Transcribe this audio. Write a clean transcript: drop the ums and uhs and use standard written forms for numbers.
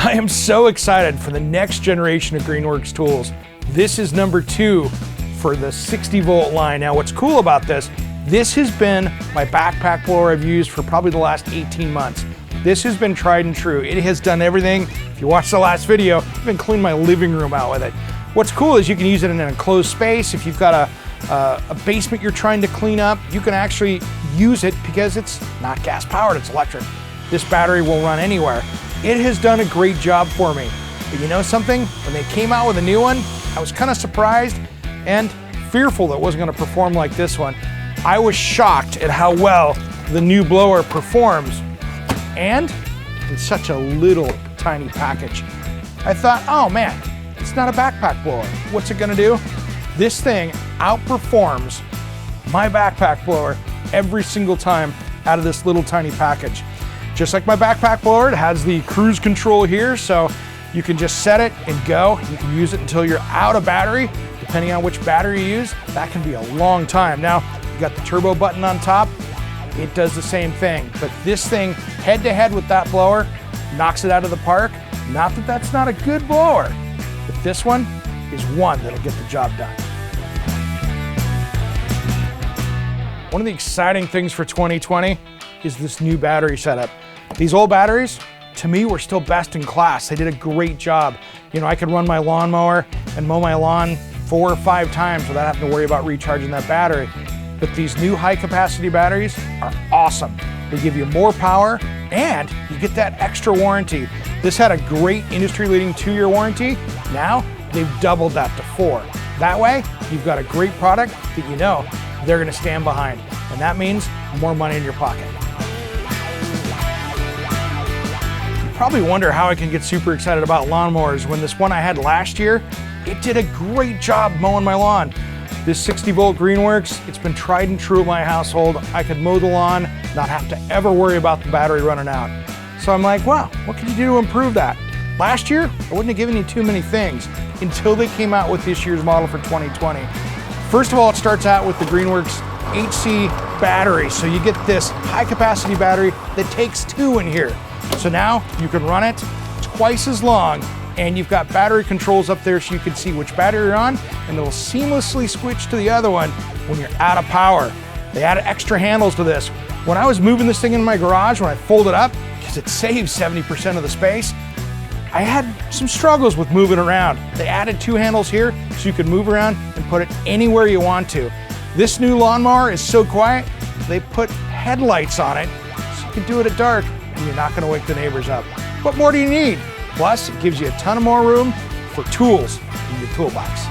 I am so excited for the next generation of Greenworks tools. This is number 2 for the 60 volt line. Now what's cool about this has been my backpack blower I've used for probably the last 18 months. This has been tried and true. It has done everything. If you watched the last video, I've been cleaning my living room out with it. What's cool is you can use it in an enclosed space. If you've got a basement you're trying to clean up, you can actually use it because it's not gas powered, it's electric. This battery will run anywhere. It has done a great job for me. But you know something? When they came out with a new one, I was kind of surprised and fearful that it wasn't going to perform like this one. I was shocked at how well the new blower performs, and in such a little tiny package. I thought, oh man, it's not a backpack blower. What's it going to do? This thing outperforms my backpack blower every single time out of this little tiny package. Just like my backpack blower, it has the cruise control here, so you can just set it and go. You can use it until you're out of battery. Depending on which battery you use, that can be a long time. Now, you got the turbo button on top. It does the same thing, but this thing, head to head with that blower, knocks it out of the park. Not that that's not a good blower, but this one is one that'll get the job done. One of the exciting things for 2020 is this new battery setup. These old batteries, to me, were still best in class. They did a great job. You know, I could run my lawnmower and mow my lawn 4 or 5 times without having to worry about recharging that battery. But these new high capacity batteries are awesome. They give you more power and you get that extra warranty. This had a great industry leading 2-year warranty. Now they've doubled that to 4. That way, you've got a great product that you know they're gonna stand behind. And that means more money in your pocket. Probably wonder how I can get super excited about lawnmowers when this one I had last year, it did a great job mowing my lawn. This 60 volt Greenworks, it's been tried and true at my household. I could mow the lawn, not have to ever worry about the battery running out. So I'm like, wow, what can you do to improve that? Last year, I wouldn't have given you too many things until they came out with this year's model for 2020. First of all, it starts out with the Greenworks HC battery. So you get this high capacity battery that takes 2 in here. So now you can run it twice as long, and you've got battery controls up there so you can see which battery you're on, and it'll seamlessly switch to the other one when you're out of power. They added extra handles to this. When I was moving this thing in my garage, when I fold it up, because it saves 70% of the space, I had some struggles with moving around. They added 2 handles here so you can move around and put it anywhere you want to. This new lawnmower is so quiet, they put headlights on it so you can do it at dark and you're not gonna wake the neighbors up. What more do you need? Plus, it gives you a ton of more room for tools in your toolbox.